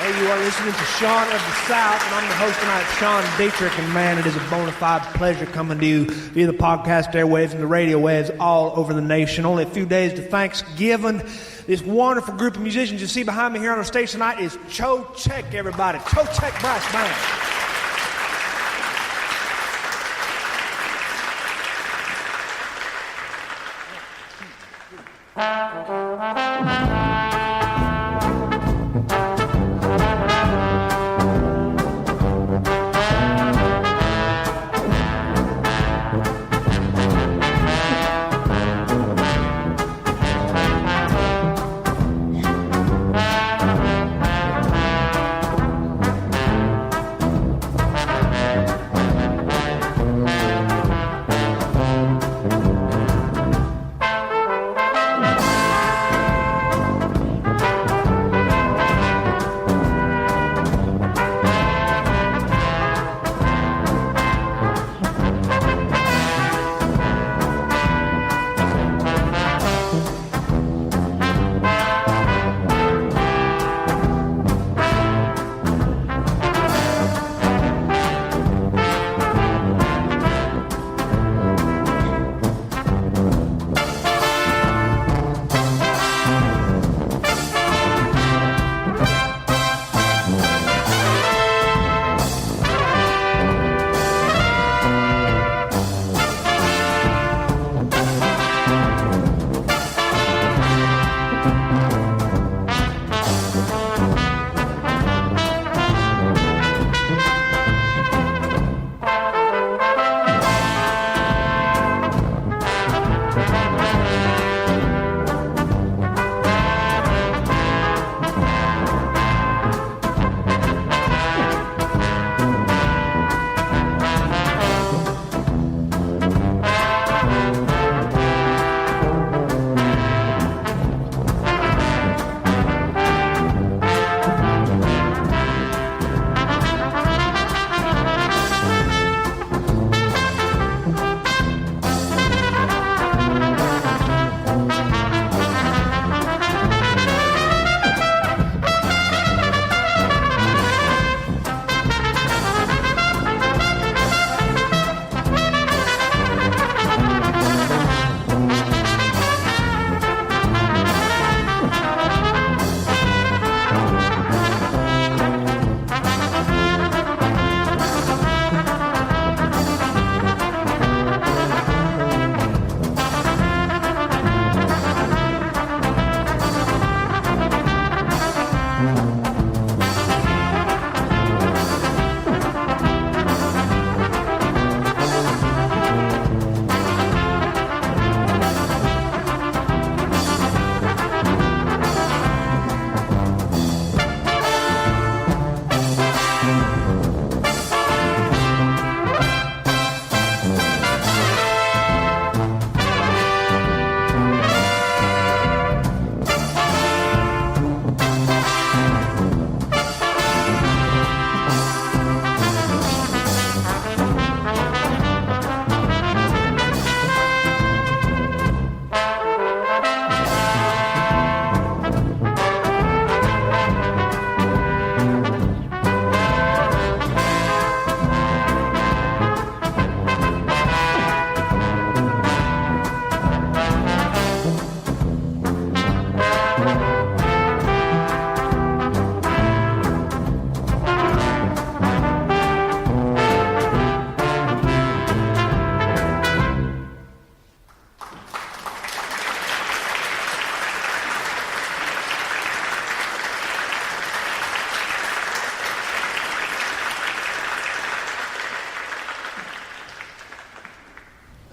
Hey, you are listening to Sean of the South, and I'm the host tonight, Sean Dietrich, and man, it is a bona fide pleasure coming to you via the podcast airwaves and the radio waves all over the nation. Only a few days to Thanksgiving. This wonderful group of musicians you see behind me here on the stage tonight is Cho-Chek, everybody. Cho-Chek Brass Band.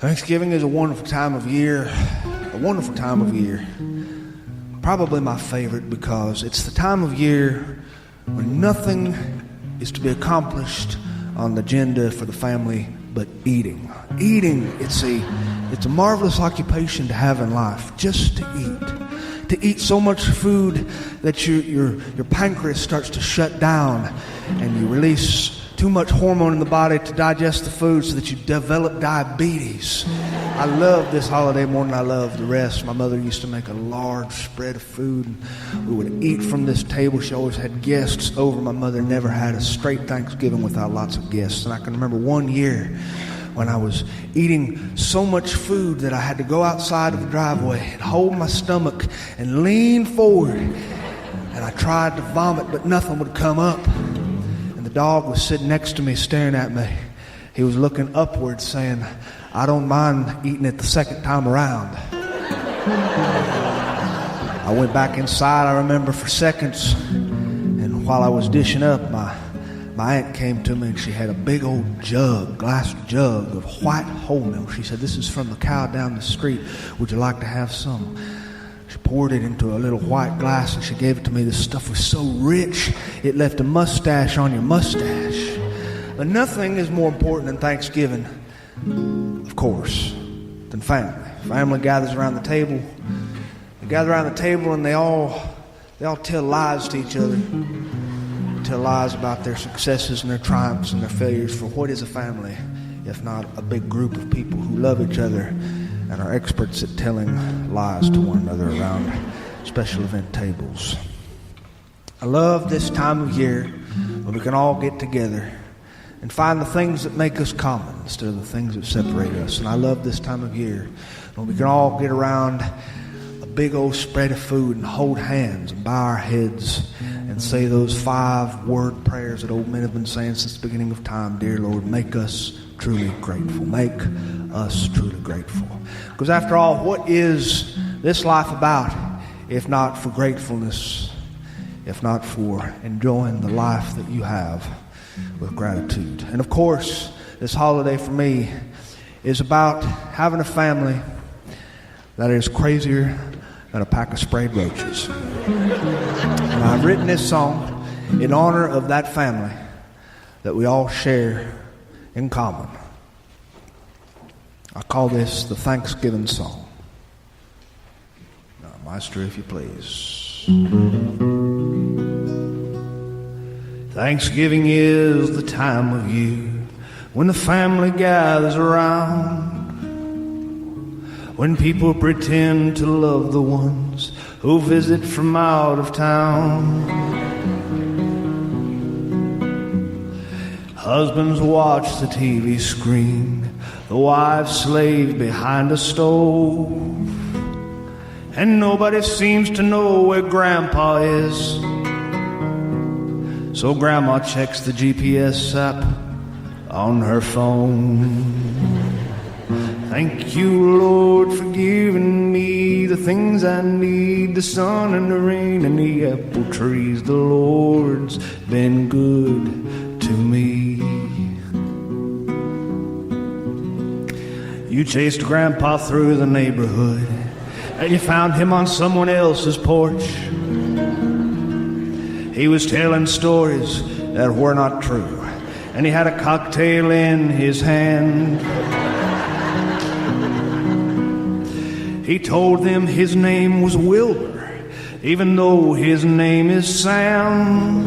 Thanksgiving is a wonderful time of year, Probably my favorite because it's the time of year when nothing is to be accomplished on the agenda for the family but eating. Eating, it's a marvelous occupation to have in life, just to eat. To eat so much food that your pancreas starts to shut down and you release too much hormone in the body to digest the food so that you develop diabetes. I love this holiday more than I love the rest. My mother used to make a large spread of food, and we would eat from this table. She always had guests over. My mother never had a straight Thanksgiving without lots of guests. And I can remember one year when I was eating so much food that I had to go outside of the driveway and hold my stomach and lean forward. And I tried to vomit, but nothing would come up. And the dog was sitting next to me staring at me. He was looking upward saying, "I don't mind eating it the second time around." I went back inside, I remember, for seconds. And while I was dishing up, my aunt came to me and she had a big old glass jug of white whole milk. She said, "This is from the cow down the street. Would you like to have some?" She poured it into a little white glass and she gave it to me. This stuff was so rich, it left a mustache on your mustache. But nothing is more important than Thanksgiving, of course, than family. Family gathers around the table. They gather around the table and they all tell lies to each other. Tell lies about their successes and their triumphs and their failures. For what is a family if not a big group of people who love each other and are experts at telling lies to one another around special event tables? I love this time of year when we can all get together and find the things that make us common instead of the things that separate us. And I love this time of year when we can all get around a big old spread of food and hold hands and bow our heads and say those 5-word prayers that old men have been saying since the beginning of time. Dear Lord, make us truly grateful. Make us truly grateful. Because after all, what is this life about if not for gratefulness, if not for enjoying the life that you have with gratitude? And of course, this holiday for me is about having a family that is crazier than a pack of sprayed roaches. And I've written this song in honor of that family that we all share in common. I call this the Thanksgiving song. Now, Maestro, if you please. Thanksgiving is the time of year when the family gathers around, when people pretend to love the ones who visit from out of town. Husbands watch the TV screen, the wives slave behind a stove, and nobody seems to know where Grandpa is. So Grandma checks the GPS app on her phone. Thank you, Lord, for giving me the things I need, the sun and the rain and the apple trees. The Lord's been good to me. You chased Grandpa through the neighborhood and you found him on someone else's porch. He was telling stories that were not true, and he had a cocktail in his hand. He told them his name was Wilbur, even though his name is Sam.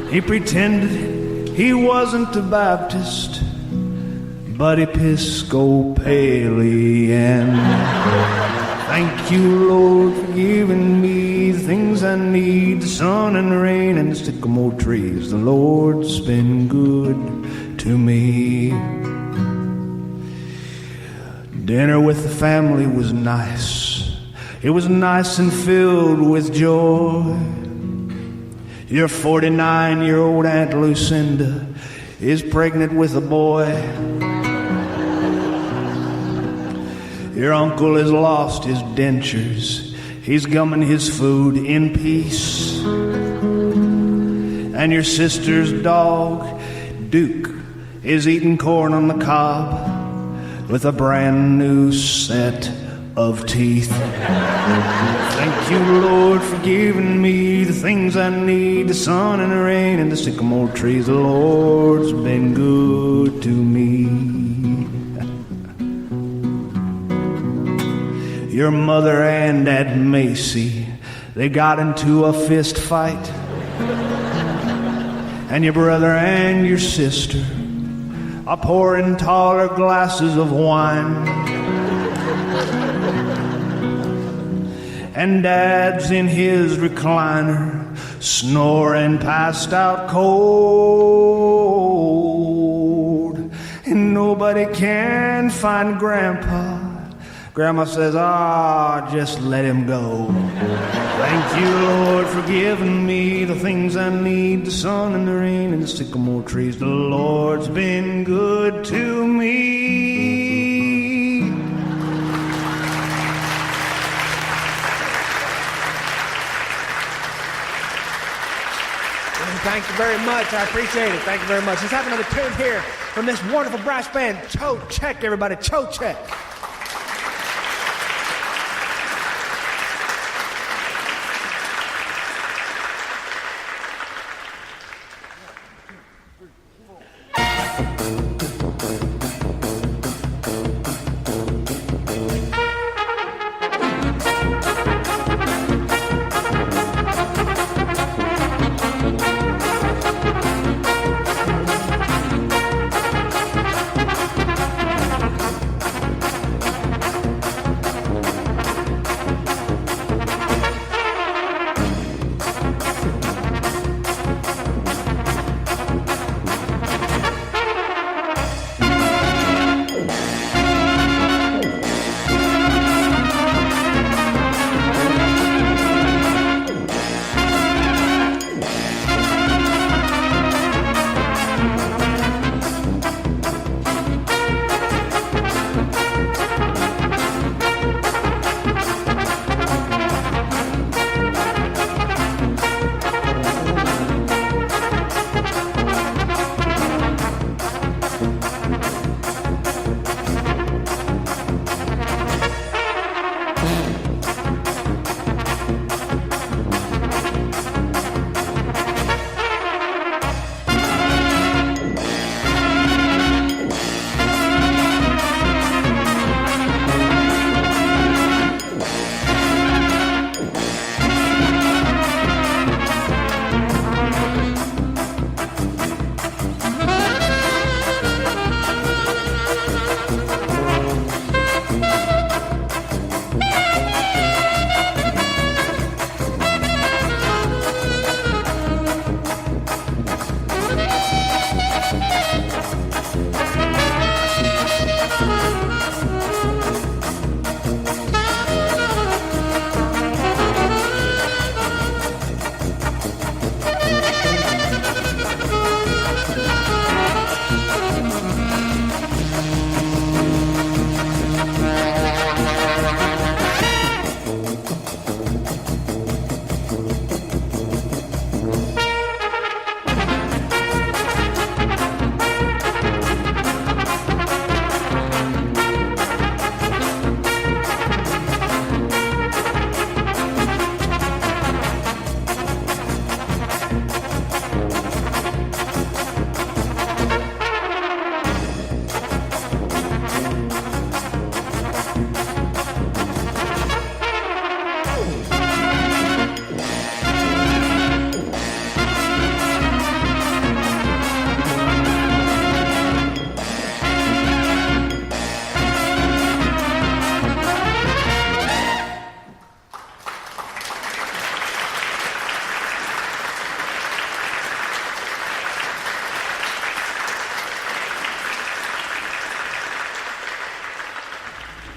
He pretended he wasn't a Baptist, but Episcopalian. Thank you, Lord, for giving me the things I need, the sun and the rain and the sycamore trees. The Lord's been good to me. Dinner with the family was nice. It was nice and filled with joy. Your 49-year-old Aunt Lucinda is pregnant with a boy. Your uncle has lost his dentures. He's gumming his food in peace. And your sister's dog, Duke, is eating corn on the cob with a brand new set of teeth. Thank you, Lord, for giving me the things I need, the sun and the rain and the sycamore trees. The Lord's been good to me. Your mother and Aunt Macy, they got into a fist fight. and your brother and your sister are pouring taller glasses of wine. And Dad's in his recliner, snoring passed out cold. And nobody can find Grandpa. Grandma says, just let him go. Thank you, Lord, for giving me the things I need, the sun and the rain and the sycamore trees. The Lord's been good to me. Thank you very much. I appreciate it. Thank you very much. Let's have another tune here from this wonderful brass band. Toe check, everybody. Toe check.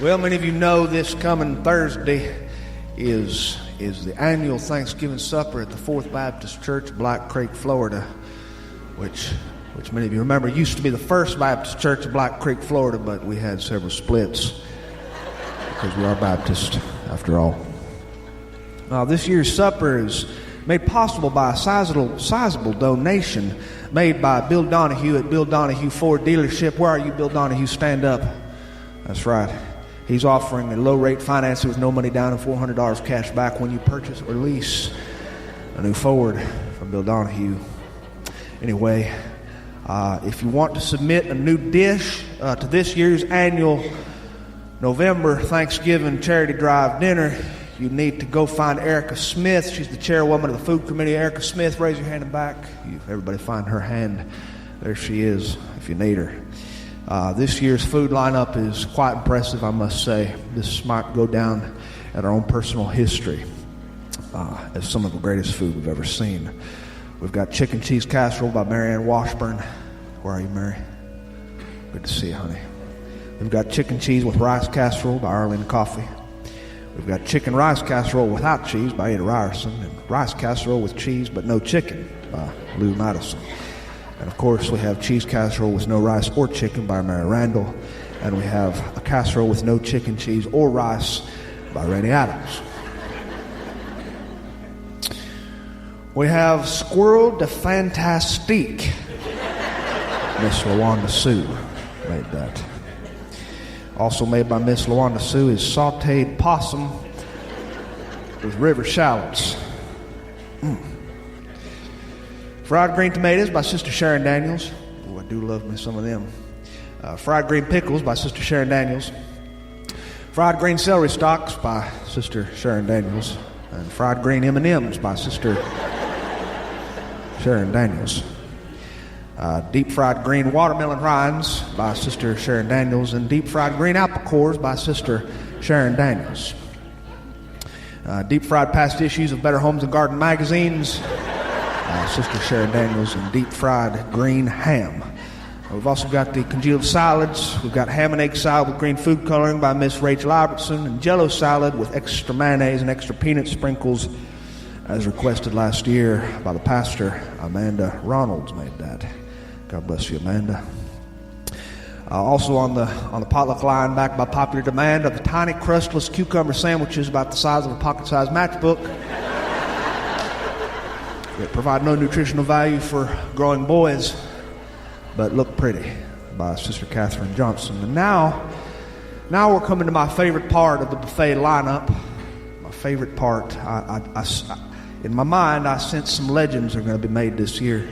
Well, many of you know this coming Thursday is the annual Thanksgiving supper at the Fourth Baptist Church, Black Creek, Florida, which many of you remember used to be the First Baptist Church of Black Creek, Florida, but we had several splits because we are Baptist after all. This year's supper is made possible by a sizable donation made by Bill Donahue at Bill Donahue Ford dealership. Where are you, Bill Donahue? Stand up. That's right. He's offering a low-rate financing with no money down and $400 cash back when you purchase or lease a new Ford from Bill Donahue. Anyway, if you want to submit a new dish to this year's annual November Thanksgiving Charity Drive dinner, you need to go find Erica Smith. She's the chairwoman of the food committee. Erica Smith, raise your hand in the back. Everybody find her hand. There she is, if you need her. This year's food lineup is quite impressive, I must say. This might go down at our own personal history as some of the greatest food we've ever seen. We've got chicken cheese casserole by Mary Ann Washburn. Where are you, Mary? Good to see you, honey. We've got chicken cheese with rice casserole by Arlene Coffey. We've got chicken rice casserole without cheese by Ada Ryerson, and rice casserole with cheese but no chicken by Lou Madison. And of course, we have cheese casserole with no rice or chicken by Mary Randall, and we have a casserole with no chicken, cheese, or rice by Randy Adams. We have Squirrel de Fantastique. Miss LaWanda Sue made that. Also made by Miss LaWanda Sue is sauteed possum with river shallots. Fried green tomatoes by Sister Sharon Daniels. Oh, I do love me some of them. Fried green pickles by Sister Sharon Daniels. Fried green celery stalks by Sister Sharon Daniels. And fried green M&Ms by Sister Sharon Daniels. Deep fried green watermelon rinds by Sister Sharon Daniels, and deep fried green apple cores by Sister Sharon Daniels. Deep fried pastishes of Better Homes and Garden magazines by Sister Sharon Daniels, and deep fried green ham. We've also got the congealed salads. We've got ham and egg salad with green food coloring by Miss Rachel Albertson, and jello salad with extra mayonnaise and extra peanut sprinkles, as requested last year by the pastor. Amanda Ronalds made that. God bless you, Amanda. Also on the potluck line, back by popular demand, are the tiny crustless cucumber sandwiches about the size of a pocket-sized matchbook. They provide no nutritional value for growing boys, but look pretty, by Sister Catherine Johnson. And now we're coming to my favorite part of the buffet lineup. My favorite part. In my mind, I sense some legends are going to be made this year.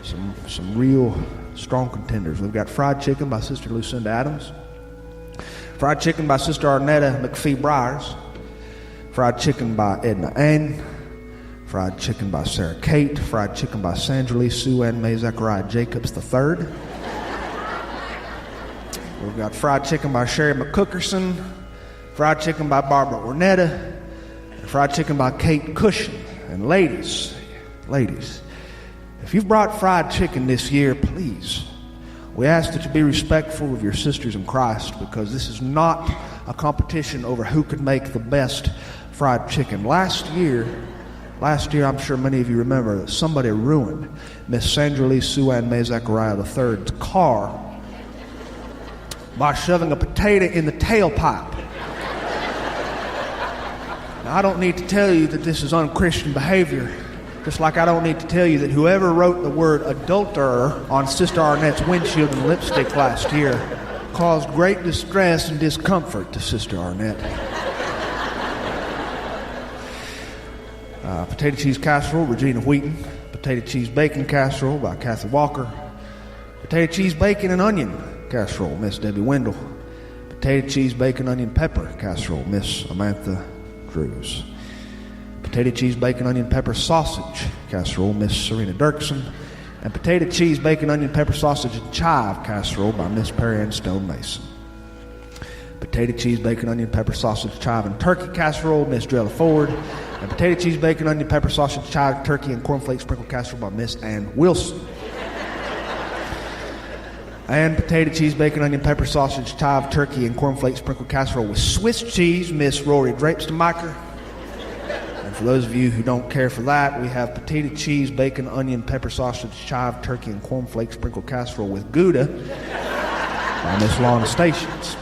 Some real strong contenders. We've got fried chicken by Sister Lucinda Adams. Fried chicken by Sister Arnetta McPhee Briers. Fried chicken by Edna Ann. Fried chicken by Sarah Kate. Fried chicken by Sandra Lee Sue Ann May Zechariah Jacobs III. We've got fried chicken by Sherry McCookerson. Fried chicken by Barbara Ornetta. And fried chicken by Kate Cushion. And ladies, if you've brought fried chicken this year, please, we ask that you be respectful of your sisters in Christ, because this is not a competition over who could make the best fried chicken. Last year, I'm sure many of you remember that somebody ruined Miss Sandra Lee Sue Ann May Zechariah III's car by shoving a potato in the tailpipe. Now, I don't need to tell you that this is unchristian behavior, just like I don't need to tell you that whoever wrote the word adulterer on Sister Arnett's windshield and lipstick last year caused great distress and discomfort to Sister Arnett. Potato cheese casserole, Regina Wheaton. Potato cheese bacon casserole by Kathy Walker. Potato cheese bacon and onion casserole, Miss Debbie Wendell. Potato cheese bacon onion pepper casserole, Miss Amantha Drews. Potato cheese bacon onion pepper sausage casserole, Miss Serena Dirksen. And potato cheese bacon onion pepper sausage and chive casserole by Miss Perry Ann Stone Mason. Potato cheese bacon onion pepper sausage chive and turkey casserole, Miss Drella Ford. And potato cheese bacon onion pepper sausage chive turkey and cornflake sprinkle casserole by Miss Ann Wilson. And potato cheese bacon onion pepper sausage chive turkey and cornflake sprinkle casserole with Swiss cheese, Miss Rory Drapestemacher. For those of you who don't care for that, we have potato cheese, bacon, onion, pepper, sausage, chive, turkey, and cornflake sprinkle casserole with Gouda by Miss Lana Stations.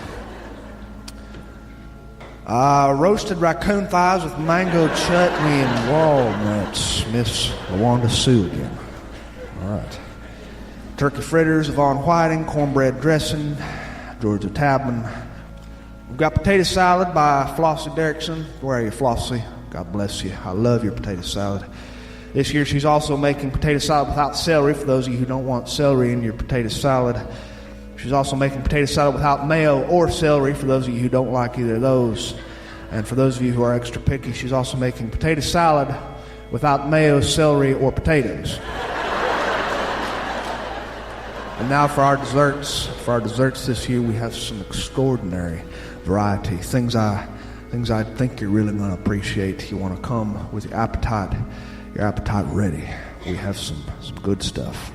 Roasted raccoon thighs with mango chutney and walnuts, Miss LaWanda Sue again. All right. Turkey fritters, Yvonne Whiting, cornbread dressing, Georgia Tabman. We've got potato salad by Flossie Derrickson. Where are you, Flossie? God bless you. I love your potato salad. This year she's also making potato salad without celery, for those of you who don't want celery in your potato salad. She's also making potato salad without mayo or celery, for those of you who don't like either of those. And for those of you who are extra picky, she's also making potato salad without mayo, celery, or potatoes. And now for our desserts. For our desserts this year, we have some extraordinary variety. Things I think you're really going to appreciate. You want to come with your appetite ready. We have some good stuff.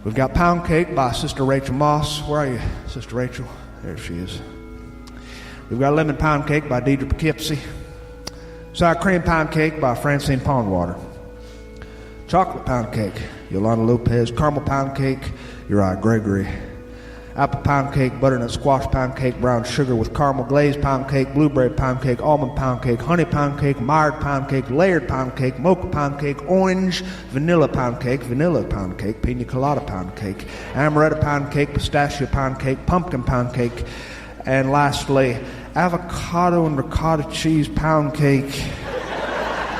We've got pound cake by Sister Rachel Moss. Where are you, Sister Rachel? There she is. We've got lemon pound cake by Deidre Poughkeepsie. Sour cream pound cake by Francine Pondwater. Chocolate pound cake, Yolanda Lopez. Caramel pound cake, Uriah Gregory. Apple pound cake, butternut squash pound cake, brown sugar with caramel glazed pound cake, blueberry pound cake, almond pound cake, honey pound cake, mired pound cake, layered pound cake, mocha pound cake, orange, vanilla pound cake, pina colada pound cake, amaretto pound cake, pistachio pound cake, pumpkin pound cake, and lastly, avocado and ricotta cheese pound cake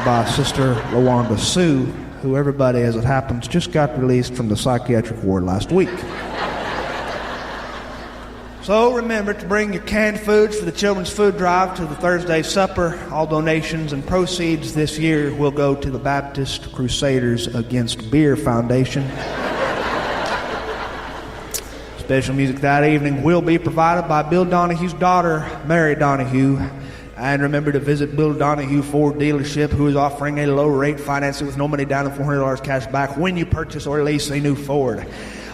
by Sister LaWanda Sue, who everybody, as it happens, just got released from the psychiatric ward last week. So remember to bring your canned foods for the children's food drive to the Thursday supper. All donations and proceeds this year will go to the Baptist Crusaders Against Beer Foundation. Special music that evening will be provided by Bill Donahue's daughter, Mary Donahue. And remember to visit Bill Donahue Ford dealership, who is offering a low rate financing with no money down and $400 cash back when you purchase or lease a new Ford.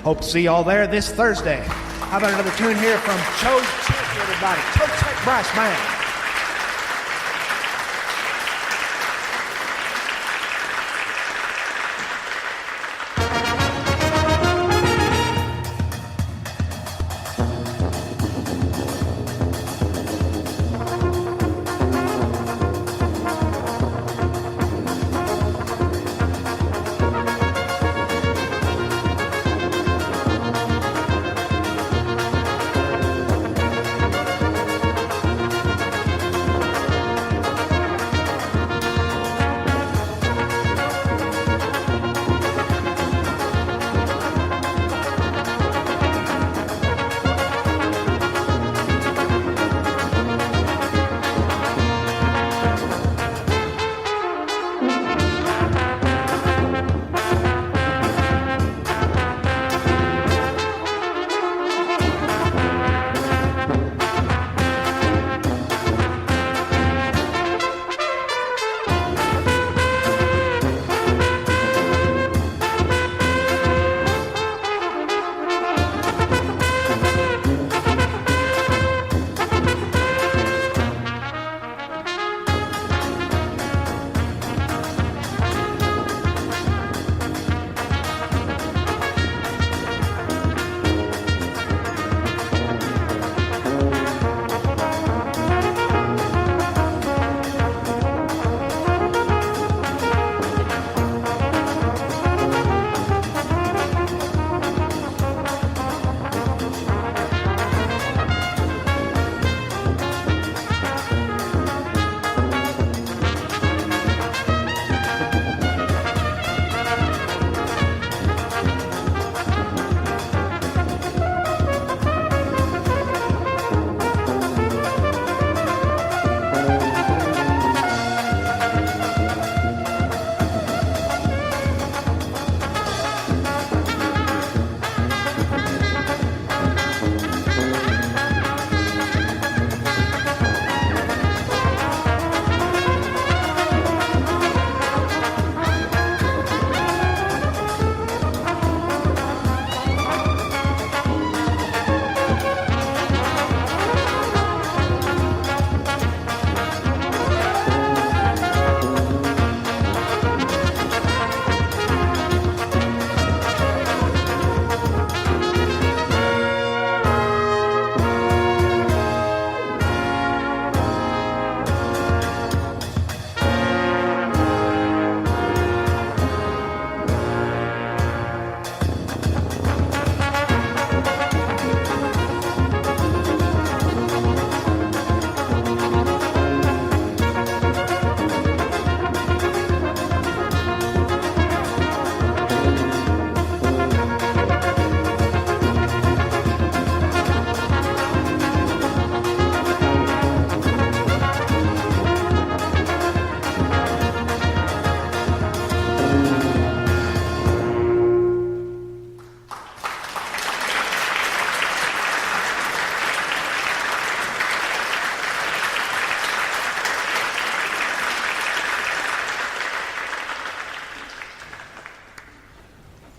Hope to see you all there this Thursday. How about another tune here from Cho's Church, everybody? Cho's Church Brass Band.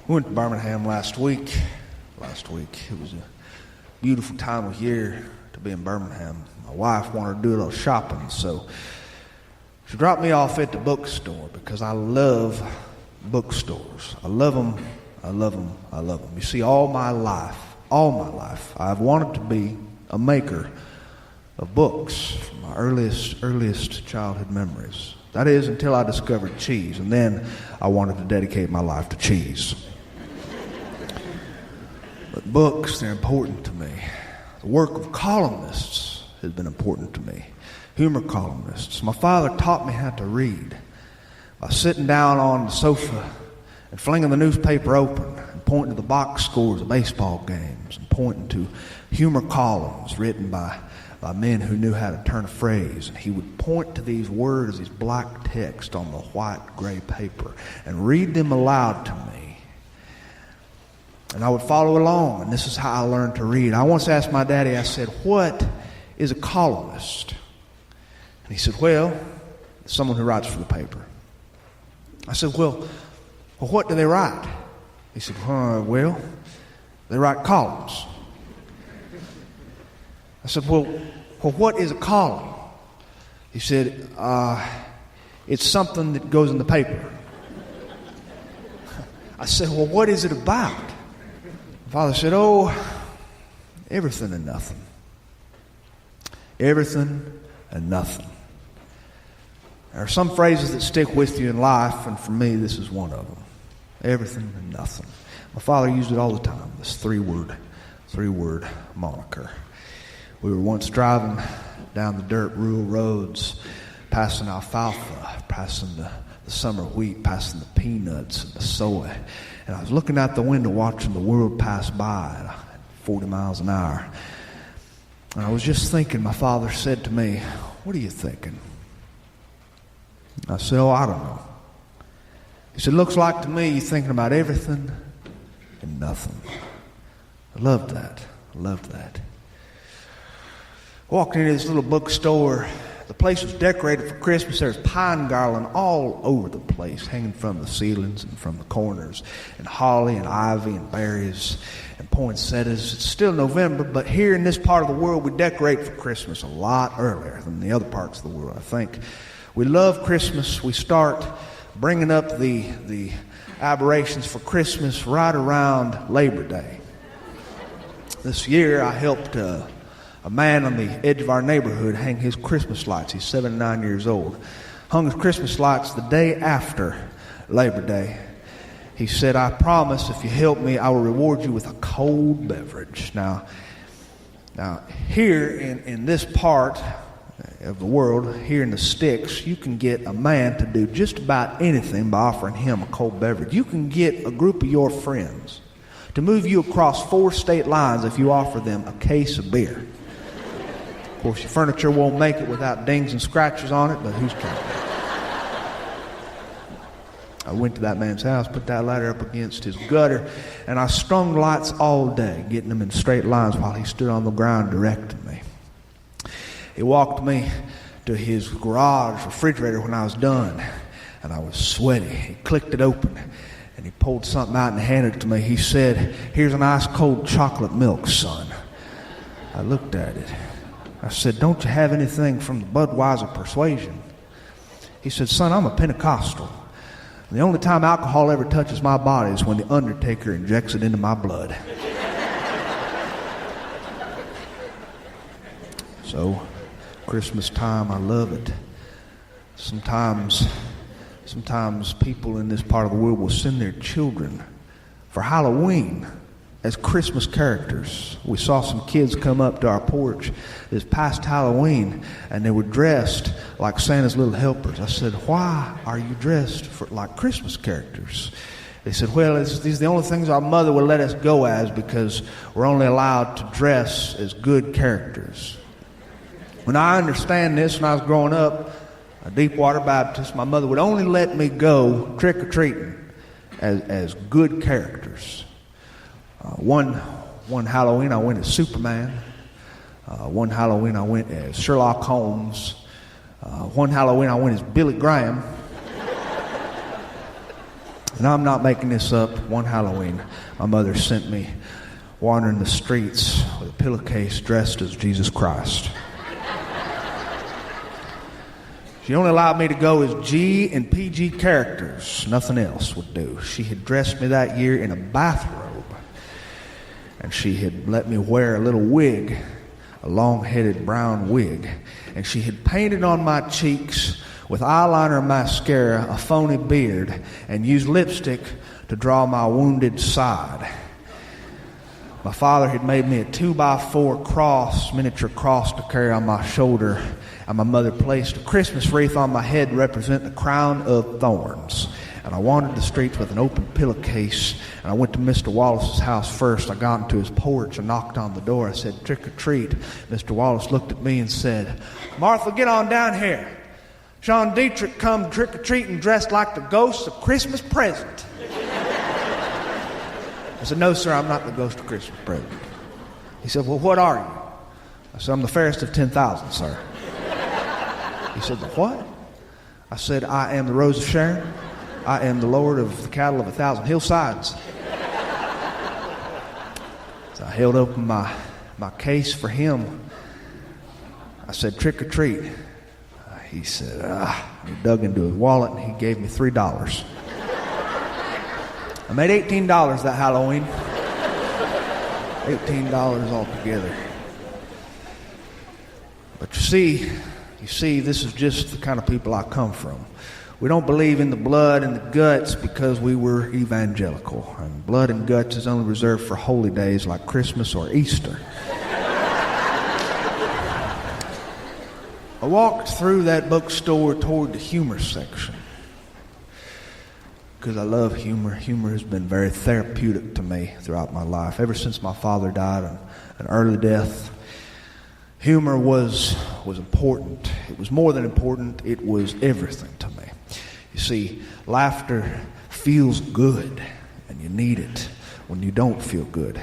We went to Birmingham last week. It was a beautiful time of year to be in Birmingham. My wife wanted to do a little shopping, so she dropped me off at the bookstore because I love bookstores. I love them. You see, all my life, I've wanted to be a maker of books from my earliest childhood memories. That is, until I discovered cheese, and then I wanted to dedicate my life to cheese. But books, they're important to me. The work of columnists has been important to me. Humor columnists. My father taught me how to read by sitting down on the sofa and flinging the newspaper open and pointing to the box scores of baseball games and pointing to humor columns written by men who knew how to turn a phrase. And he would point to these words, these black text on the white gray paper, and read them aloud to me. And I would follow along, and this is how I learned to read. I once asked my daddy, I said, "What is a columnist?" And he said, "Well, it's someone who writes for the paper." I said, well, what do they write? He said, well, they write columns. I said, well, what is a column? He said, it's something that goes in the paper. I said, well, what is it about? Father said, everything and nothing. Everything and nothing. There are some phrases that stick with you in life, and for me, this is one of them. Everything and nothing. My father used it all the time, this three-word moniker. We were once driving down the dirt rural roads, passing alfalfa, passing the summer wheat, passing the peanuts and the soy. And I was looking out the window watching the world pass by at 40 miles an hour. And I was just thinking, my father said to me, "What are you thinking?" I said, I don't know. He said, "Looks like to me you're thinking about everything and nothing." I loved that. Walked into this little bookstore. The place was decorated for Christmas. There's pine garland all over the place, hanging from the ceilings and from the corners, and holly and ivy and berries and poinsettias. It's still November, but here in this part of the world, we decorate for Christmas a lot earlier than the other parts of the world, I think. We love Christmas. We start bringing up the aberrations for Christmas right around Labor Day. This year, I helped a man on the edge of our neighborhood hang his Christmas lights. He's 79 years old. Hung his Christmas lights the day after Labor Day. He said, "I promise if you help me, I will reward you with a cold beverage." Now here in this part of the world, here in the sticks, you can get a man to do just about anything by offering him a cold beverage. You can get a group of your friends to move you across 4 state lines if you offer them a case of beer. Of course, your furniture won't make it without dings and scratches on it, but who's counting? I went to that man's house, put that ladder up against his gutter, and I strung lights all day, getting them in straight lines while he stood on the ground directing me. He walked me to his garage refrigerator when I was done, and I was sweaty. He clicked it open, and he pulled something out and handed it to me. He said, "Here's an ice cold chocolate milk, son." I looked at it. I said, "Don't you have anything from the Budweiser Persuasion?" He said, "Son, I'm a Pentecostal. The only time alcohol ever touches my body is when the undertaker injects it into my blood." So, Christmas time, I love it. Sometimes people in this part of the world will send their children for Halloween as Christmas characters. We saw some kids come up to our porch this past Halloween, and they were dressed like Santa's little helpers. I said, "Why are you dressed like Christmas characters?" They said, "Well, these are the only things our mother would let us go as because we're only allowed to dress as good characters." When I understand this, when I was growing up, a Deepwater Baptist, my mother would only let me go trick-or-treating as good characters. One Halloween I went as Superman. One Halloween I went as Sherlock Holmes. One Halloween I went as Billy Graham. And I'm not making this up. One Halloween, my mother sent me wandering the streets with a pillowcase dressed as Jesus Christ. She only allowed me to go as G and PG characters. Nothing else would do. She had dressed me that year in a bathrobe. And she had let me wear a little wig, a long-headed brown wig. And she had painted on my cheeks with eyeliner and mascara a phony beard and used lipstick to draw my wounded side. My father had made me a 2x4 cross, miniature cross to carry on my shoulder, and my mother placed a Christmas wreath on my head to represent the crown of thorns. And I wandered the streets with an open pillowcase, and I went to Mr. Wallace's house first. I got into his porch and knocked on the door. I said, "Trick or treat." Mr. Wallace looked at me and said, "Martha, get on down here. Sean Dietrich come trick-or-treating dressed like the ghost of Christmas present." I said, "No, sir, I'm not the ghost of Christmas present." He said, "Well, what are you?" I said, "I'm the fairest of 10,000, sir." He said, "The what?" I said, "I am the Rose of Sharon. I am the Lord of the cattle of 1,000 hillsides." So I held open my case for him. I said, "Trick or treat." He said, He dug into his wallet and he gave me $3. I made $18 that Halloween. $18 altogether. But you see, this is just the kind of people I come from. We don't believe in the blood and the guts because we were evangelical. And blood and guts is only reserved for holy days like Christmas or Easter. I walked through that bookstore toward the humor section because I love humor. Humor has been very therapeutic to me throughout my life. Ever since my father died an early death, humor was important. It was more than important. It was everything to me. You see, laughter feels good, and you need it when you don't feel good.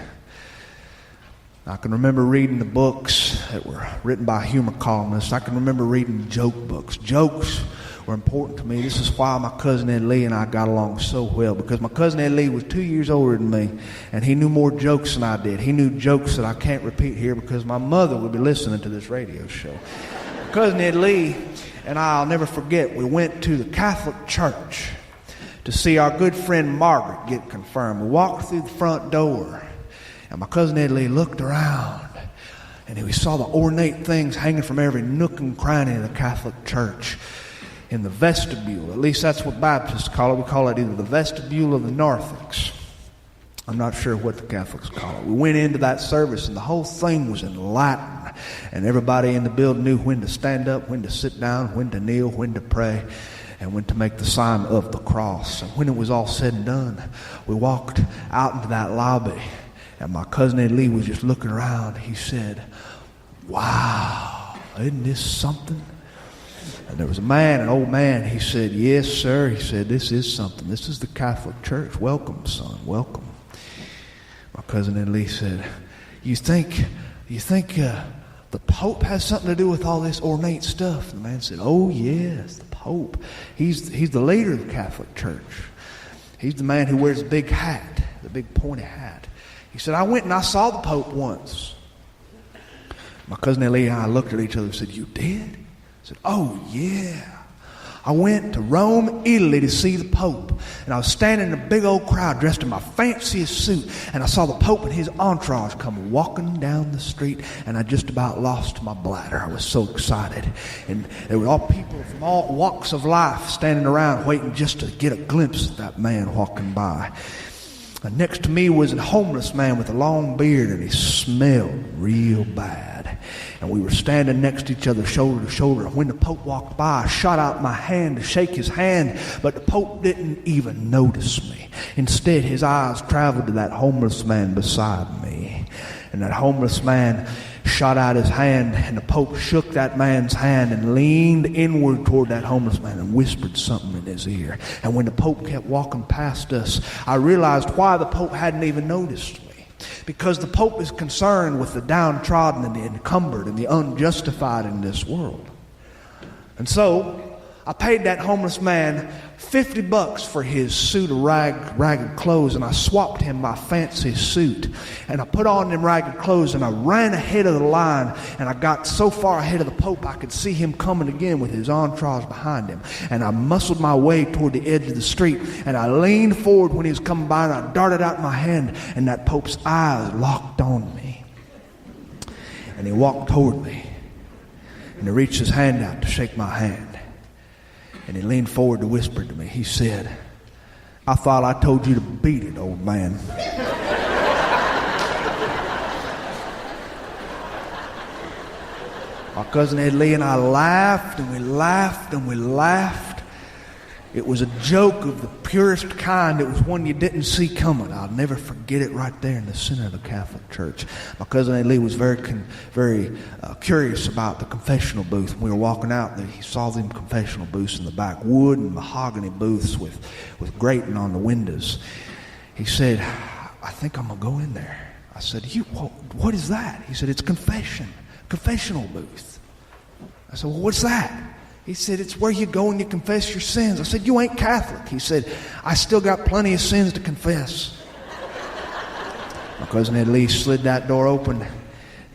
I can remember reading the books that were written by humor columnists. I can remember reading joke books. Jokes were important to me. This is why my cousin Ed Lee and I got along so well, because my cousin Ed Lee was 2 years older than me, and he knew more jokes than I did. He knew jokes that I can't repeat here because my mother would be listening to this radio show. My cousin Ed Lee and I'll never forget, we went to the Catholic Church to see our good friend Margaret get confirmed. We walked through the front door, and my cousin Ed Lee looked around, and we saw the ornate things hanging from every nook and cranny of the Catholic Church in the vestibule. At least that's what Baptists call it. We call it either the vestibule or the narthex. I'm not sure what the Catholics call it. We went into that service, and the whole thing was in Latin, and everybody in the building knew when to stand up, when to sit down, when to kneel, when to pray, and when to make the sign of the cross. And when it was all said and done, we walked out into that lobby, and my cousin Ed Lee was just looking around. He said, "Wow, isn't this something?" And there was a man, an old man. He said, "Yes, sir." He said, "This is something. This is the Catholic Church. Welcome, son, welcome." My cousin Ed Lee said, You think the Pope has something to do with all this ornate stuff?" And the man said, "Oh, yes, the Pope. He's the leader of the Catholic Church. He's the man who wears the big hat, the big pointy hat." He said, "I went and I saw the Pope once." My cousin Ed Lee and I looked at each other and said, "You did?" I said, "Oh, yeah. I went to Rome, Italy to see the Pope. And I was standing in a big old crowd dressed in my fanciest suit. And I saw the Pope and his entourage come walking down the street. And I just about lost my bladder. I was so excited. And there were all people from all walks of life standing around waiting just to get a glimpse of that man walking by. And next to me was a homeless man with a long beard, and he smelled real bad. And we were standing next to each other, shoulder to shoulder. And when the Pope walked by, I shot out my hand to shake his hand, but the Pope didn't even notice me. Instead, his eyes traveled to that homeless man beside me. And that homeless man shot out his hand, and the Pope shook that man's hand and leaned inward toward that homeless man and whispered something in his ear. And when the Pope kept walking past us, I realized why the Pope hadn't even noticed me. Because the Pope is concerned with the downtrodden and the encumbered and the unjustified in this world. And so, I paid that homeless man $50 for his suit of ragged clothes, and I swapped him my fancy suit. And I put on them ragged clothes, and I ran ahead of the line, and I got so far ahead of the Pope I could see him coming again with his entourage behind him. And I muscled my way toward the edge of the street, and I leaned forward when he was coming by, and I darted out my hand, and that Pope's eyes locked on me. And he walked toward me, and he reached his hand out to shake my hand. And he leaned forward to whisper to me. He said, "I thought I told you to beat it, old man." My cousin Ed Lee and I laughed, and we laughed, and we laughed. It was a joke of the purest kind. It was one you didn't see coming. I'll never forget it right there in the center of the Catholic Church. My cousin Ed Lee was very curious about the confessional booth. When we were walking out, he saw them confessional booths in the back, wood and mahogany booths with grating on the windows. He said, "I think I'm going to go in there." I said, "What is that?" He said, "It's confessional booth." I said, "Well, what's that?" He said, "It's where you go and you confess your sins." I said, "You ain't Catholic." He said, "I still got plenty of sins to confess." My cousin Ed Lee slid that door open,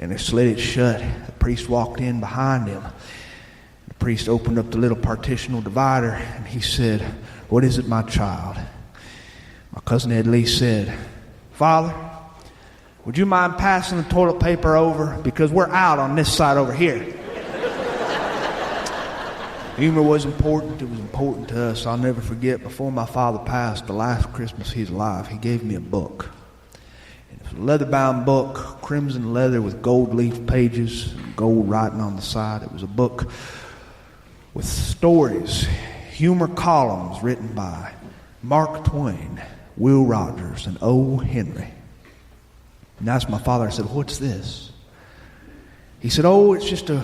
and he slid it shut. The priest walked in behind him. The priest opened up the little partitional divider, and he said, "What is it, my child?" My cousin Ed Lee said, "Father, would you mind passing the toilet paper over? Because we're out on this side over here." Humor was important. It was important to us. I'll never forget, before my father passed, the last Christmas he's alive, he gave me a book. And it was a leather-bound book, crimson leather with gold leaf pages, gold writing on the side. It was a book with stories, humor columns written by Mark Twain, Will Rogers, and O. Henry. And I asked my father, I said, "What's this?" He said, "Oh, it's just a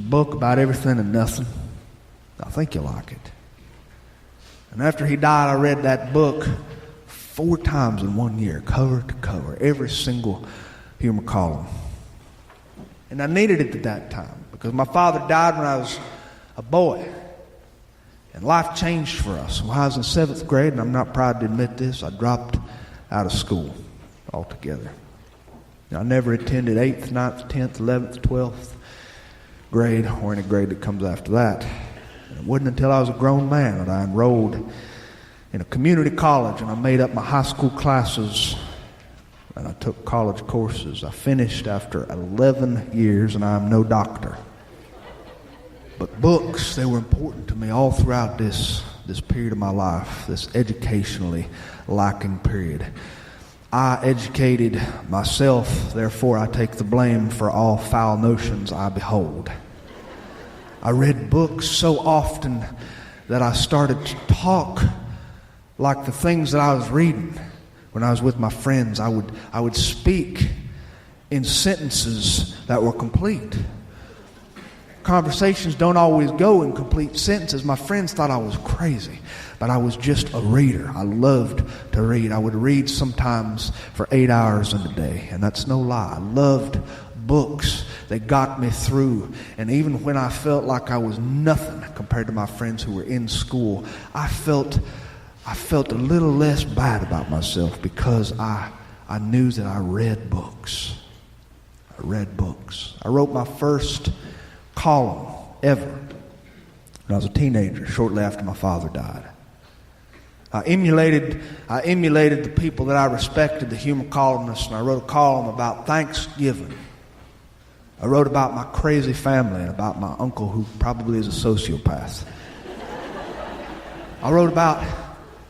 book about everything and nothing. I think you'll like it." And after he died, I read that book 4 times in 1 year, cover to cover, every single humor column. And I needed it at that time because my father died when I was a boy. And life changed for us. When I was in 7th grade, and I'm not proud to admit this, I dropped out of school altogether. I never attended 8th, 9th, 10th, 11th, 12th grade or any grade that comes after that. And it wasn't until I was a grown man that I enrolled in a community college, and I made up my high school classes, and I took college courses. I finished after 11 years, and I'm no doctor. But books, they were important to me all throughout this period of my life, this educationally lacking period. I educated myself, therefore I take the blame for all foul notions I behold. I read books so often that I started to talk like the things that I was reading. When I was with my friends, I would speak in sentences that were complete. Conversations don't always go in complete sentences. My friends thought I was crazy, but I was just a reader. I loved to read. I would read sometimes for 8 hours in a day, and that's no lie. I loved books. They got me through. And even when I felt like I was nothing compared to my friends who were in school, I felt a little less bad about myself because I knew that I read books. I read books. I wrote my first column ever when I was a teenager, shortly after my father died. I emulated the people that I respected, the humor columnists, and I wrote a column about Thanksgiving. I wrote about my crazy family and about my uncle who probably is a sociopath. I wrote about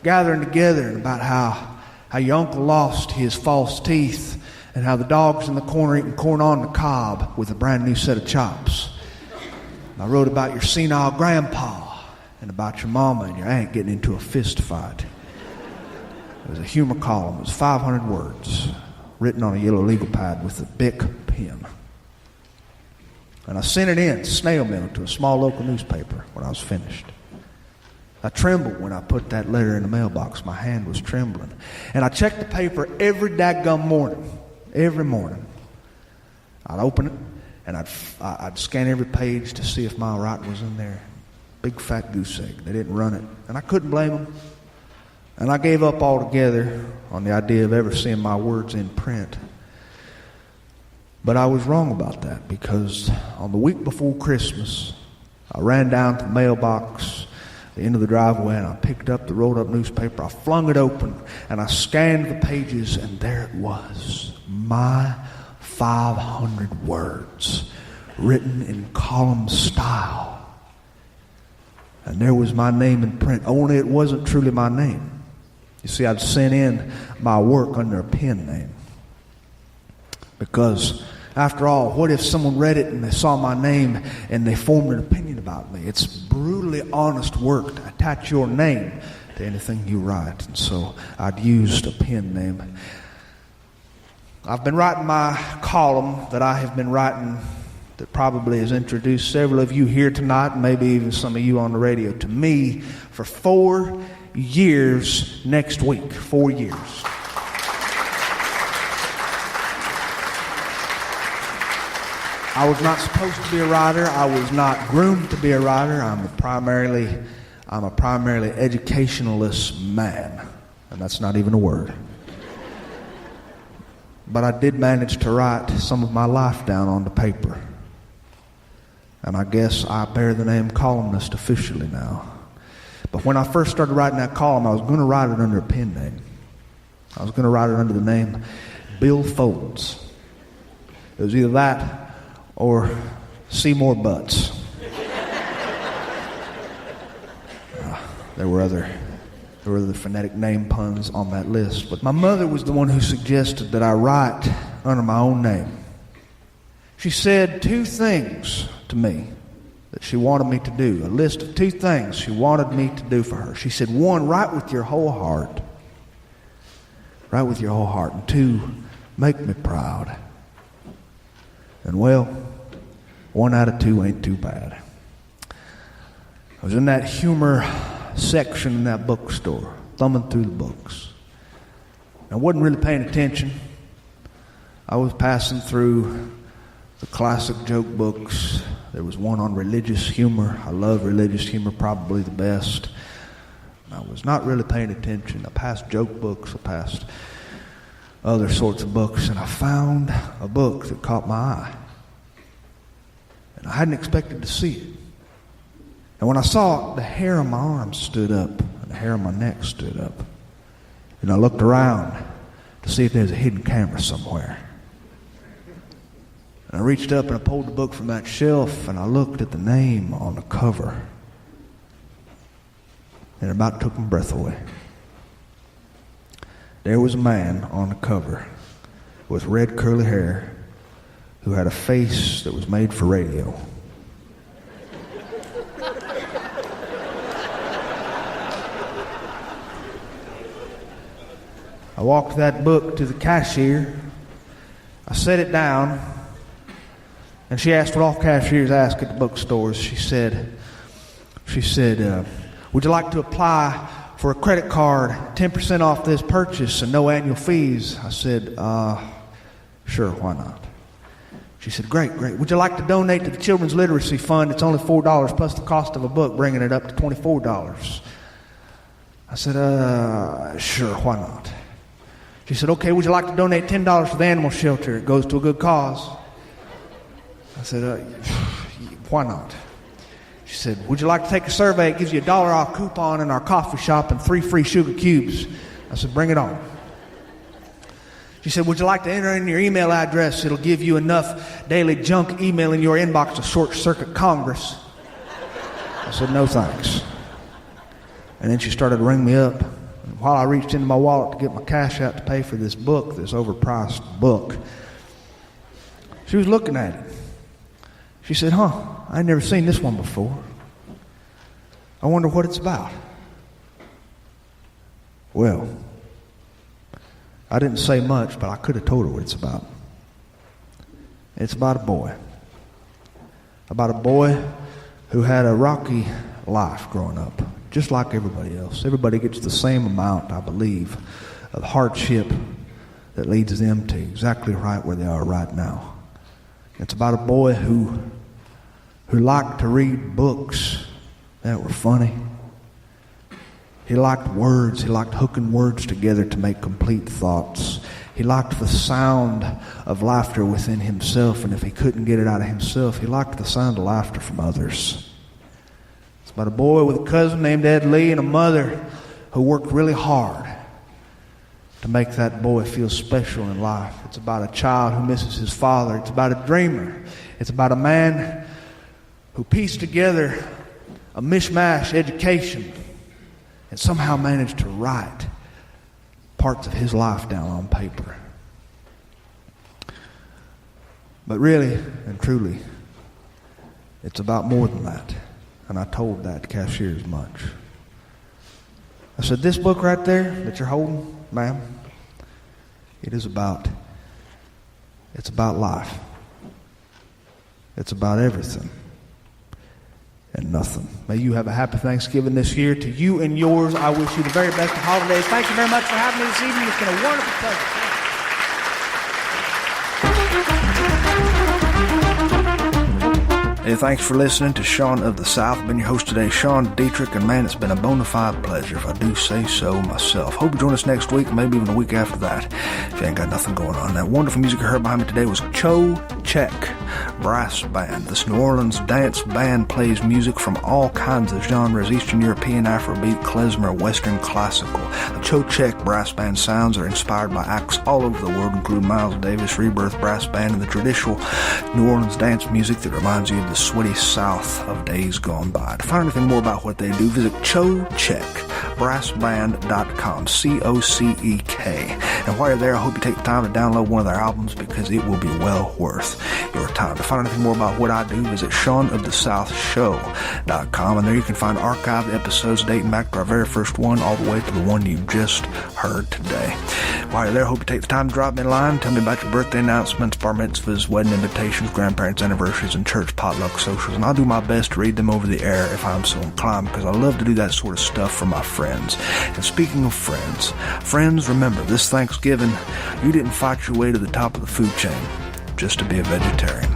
gathering together and about how your uncle lost his false teeth and how the dog's in the corner eating corn on the cob with a brand new set of chops. I wrote about your senile grandpa and about your mama and your aunt getting into a fist fight. It was a humor column. It was 500 words written on a yellow legal pad with a Bic pen. And I sent it in, snail mail, to a small local newspaper when I was finished. I trembled when I put that letter in the mailbox. My hand was trembling. And I checked the paper every daggum morning. Every morning. I'd open it, and I'd scan every page to see if my writing was in there. Big fat goose egg. They didn't run it. And I couldn't blame them. And I gave up altogether on the idea of ever seeing my words in print. But I was wrong about that, because on the week before Christmas, I ran down to the mailbox at the end of the driveway, and I picked up the rolled up newspaper. I flung it open, and I scanned the pages, and there it was. My 500 words written in column style. And there was my name in print, only it wasn't truly my name. You see, I'd sent in my work under a pen name. Because, after all, what if someone read it and they saw my name and they formed an opinion about me? It's brutally honest work to attach your name to anything you write. And so I'd used a pen name. I've been writing my column that I have been writing, that probably has introduced several of you here tonight, and maybe even some of you on the radio, to me for 4 years next week. 4 years. I was not supposed to be a writer. I was not groomed to be a writer. I'm a primarily educationalist man, and that's not even a word. But I did manage to write some of my life down on the paper. And I guess I bear the name columnist officially now. But when I first started writing that column, I was going to write it under a pen name. I was going to write it under the name Bill Folds. It was either that or Seymour Butts. There were other phonetic name puns on that list. But my mother was the one who suggested that I write under my own name. She said 2 things to me that she wanted me to do. A list of 2 things she wanted me to do for her. She said, 1, write with your whole heart. Write with your whole heart. And 2, make me proud. And well, 1 out of 2 ain't too bad. I was in that humor section in that bookstore, thumbing through the books. I wasn't really paying attention. I was passing through the classic joke books. There was one on religious humor. I love religious humor, probably the best. I was not really paying attention. I passed joke books, I passed other sorts of books, and I found a book that caught my eye. And I hadn't expected to see it. And when I saw it, the hair on my arms stood up, and the hair on my neck stood up. And I looked around to see if there was a hidden camera somewhere. And I reached up and I pulled the book from that shelf, and I looked at the name on the cover. And it about took my breath away. There was a man on the cover with red curly hair who had a face that was made for radio. I walked that book to the cashier. I set it down, and she asked what all cashiers ask at the bookstores. She said, would you like to apply for a credit card, 10% off this purchase and no annual fees? I said, sure, why not? She said, great. Would you like to donate to the Children's Literacy Fund? It's only $4 plus the cost of a book, bringing it up to $24. I said, sure, why not? She said, okay, would you like to donate $10 to the animal shelter? It goes to a good cause. I said, why not? She said, would you like to take a survey? It gives you $1 off coupon in our coffee shop and 3 free sugar cubes. I said, bring it on. She said, would you like to enter in your email address? It'll give you enough daily junk email in your inbox to short-circuit Congress. I said, no thanks. And then she started to ring me up. And while I reached into my wallet to get my cash out to pay for this book, this overpriced book, she was looking at it. She said, I ain't never seen this one before. I wonder what it's about. Well, I didn't say much, but I could have told her what it's about. It's about a boy. About a boy who had a rocky life growing up, just like everybody else. Everybody gets the same amount, I believe, of hardship that leads them to exactly right where they are right now. It's about a boy who liked to read books that were funny. He liked words. He liked hooking words together to make complete thoughts. He liked the sound of laughter within himself, and if he couldn't get it out of himself, he liked the sound of laughter from others. It's about a boy with a cousin named Ed Lee and a mother who worked really hard to make that boy feel special in life. It's about a child who misses his father. It's about a dreamer. It's about a man who pieced together a mishmash education and somehow managed to write parts of his life down on paper. But really and truly, it's about more than that. And I told that cashier as much. I said, this book right there that you're holding, ma'am, it's about life. It's about everything and nothing. May you have a happy Thanksgiving this year. To you and yours, I wish you the very best of holidays. Thank you very much for having me this evening. It's been a wonderful pleasure. Hey, thanks for listening to Sean of the South. I've been your host today, Sean Dietrich, and man, it's been a bona fide pleasure, if I do say so myself. Hope you join us next week, maybe even a week after that, if you ain't got nothing going on. That wonderful music you heard behind me today was Cho Check Brass Band. This New Orleans dance band plays music from all kinds of genres: Eastern European, Afrobeat, klezmer, Western, classical. The Cho Check Brass Band sounds are inspired by acts all over the world, including Miles Davis, Rebirth Brass Band, and the traditional New Orleans dance music that reminds you of the sweaty South of days gone by. To find anything more about what they do, visit ChoCheckBrassBand.com, COCEK. And while you're there, I hope you take the time to download one of their albums, because it will be well worth your time. To find anything more about what I do, visit SeanOfTheSouthShow.com, and there you can find archived episodes dating back to our very first one all the way to the one you just heard today. While you're there, I hope you take the time to drop me a line, tell me about your birthday announcements, bar mitzvahs, wedding invitations, grandparents' anniversaries, and church potluck socials, and I'll do my best to read them over the air if I'm so inclined, because I love to do that sort of stuff for my friends. And speaking of friends, remember, this Thanksgiving, you didn't fight your way to the top of the food chain just to be a vegetarian.